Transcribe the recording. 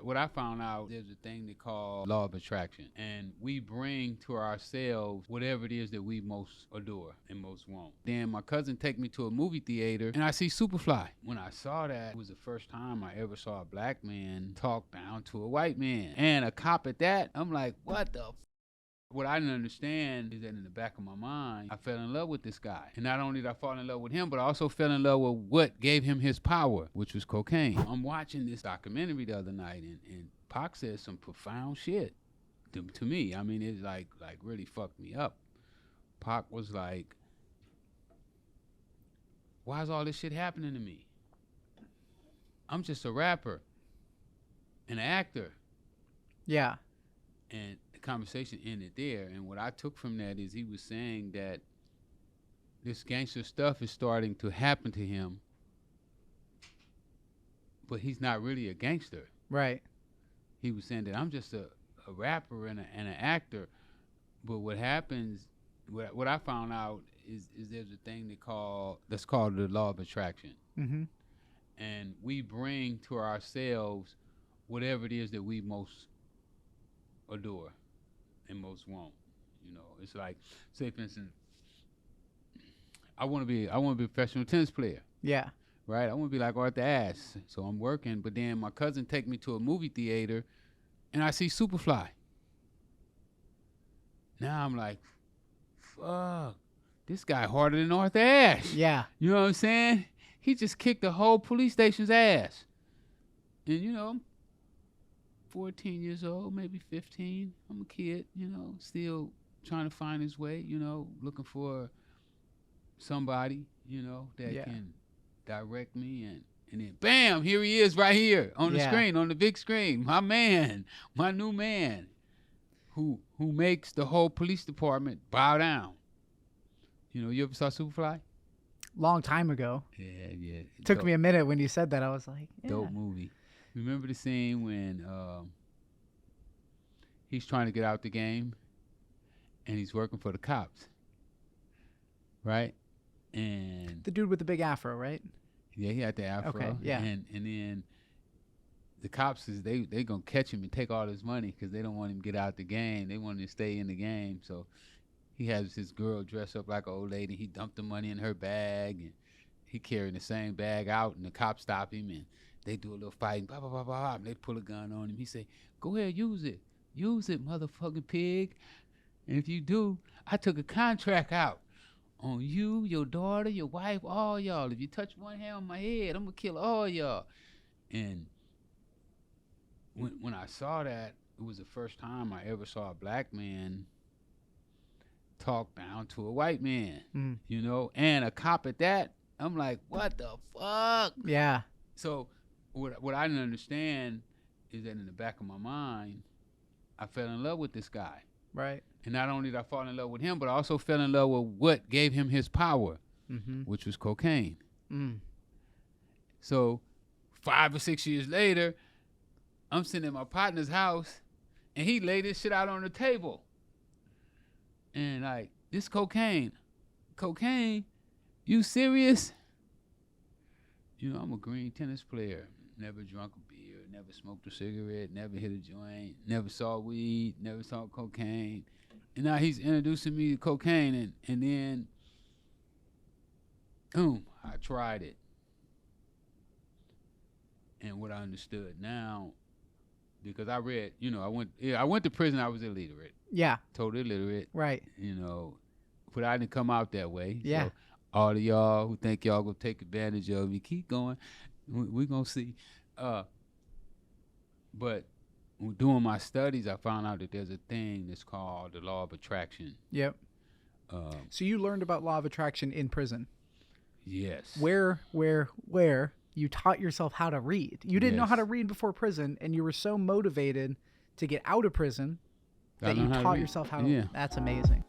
what I found out, there's a thing they call law of attraction, and we bring to ourselves whatever it is that we most adore and most want. Then my cousin take me to a movie theater, and I see SuperFly. When I saw that, it was the first time I ever saw a black man talk down to a white man, and a cop at that. I'm like, what the what I didn't understand is that in the back of my mind, I fell in love with this guy. And not only did I fall in love with him, but I also fell in love with what gave him his power, which was cocaine. I'm watching this documentary the other night, and Pac says some profound shit to me. I mean, it's like really fucked me up. Pac was like, why is all this shit happening to me? I'm just a rapper, an actor. Yeah. And the conversation ended there. And what I took from that is he was saying that this gangster stuff is starting to happen to him, but he's not really a gangster. Right. He was saying that I'm just a rapper and an actor. But what happens, what I found out is there's a thing that's called the law of attraction. Mm-hmm. And we bring to ourselves whatever it is that we most adore and most want. You know, it's like, say for instance, I want to be a professional tennis player. Yeah. Right? I want to be like Arthur Ashe. So I'm working, but then my cousin take me to a movie theater, and I see SuperFly. Now I'm like, fuck, this guy harder than Arthur Ashe. Yeah. You know what I'm saying? He just kicked the whole police station's ass. And you know, 14 years old, maybe 15. I'm a kid, you know, still trying to find his way, you know, looking for somebody, you know, that can direct me. And then, bam, here he is right here on the screen, on the big screen. My man, my new man, who makes the whole police department bow down. You know, you ever saw Superfly? Long time ago. Yeah. Took me a minute when you said that. I was like, dope movie. Remember the scene when he's trying to get out the game and he's working for the cops, right? And the dude with the big afro, right? Yeah, he had the afro. Okay, yeah. And then the cops they gonna catch him and take all his money because they don't want him to get out the game. They want him to stay in the game. So he has his girl dress up like an old lady. He dumped the money in her bag, and he carrying the same bag out, and the cops stop him, and they do a little fighting, blah, blah, blah, blah, and they pull a gun on him. He say, go ahead, use it, motherfucking pig. And if you do, I took a contract out on you, your daughter, your wife, all y'all. If you touch one hair on my head, I'm going to kill all y'all. And when I saw that, it was the first time I ever saw a black man talk down to a white man, you know, and a cop at that. I'm like, what the fuck? Yeah. So what I didn't understand is that in the back of my mind, I fell in love with this guy. Right. And not only did I fall in love with him, but I also fell in love with what gave him his power, which was cocaine. So 5 or 6 years later, I'm sitting at my partner's house, and he laid this shit out on the table. And like, this cocaine, you serious? You know, I'm a green tennis player. Never drunk a beer, never smoked a cigarette, never hit a joint, never saw weed, never saw cocaine. And now he's introducing me to cocaine, and then, boom, I tried it. And what I understood now, because I read, you know, I went to prison, I was illiterate. Yeah. Totally illiterate. Right. You know, but I didn't come out that way. Yeah. So all of y'all who think y'all gonna take advantage of me, keep going. We're gonna see. But doing my studies, I found out that there's a thing that's called the law of attraction. Yep. So you learned about law of attraction in prison. Yes. Where you taught yourself how to read. You didn't know how to read before prison, and you were so motivated to get out of prison that you taught yourself how to read. That's amazing.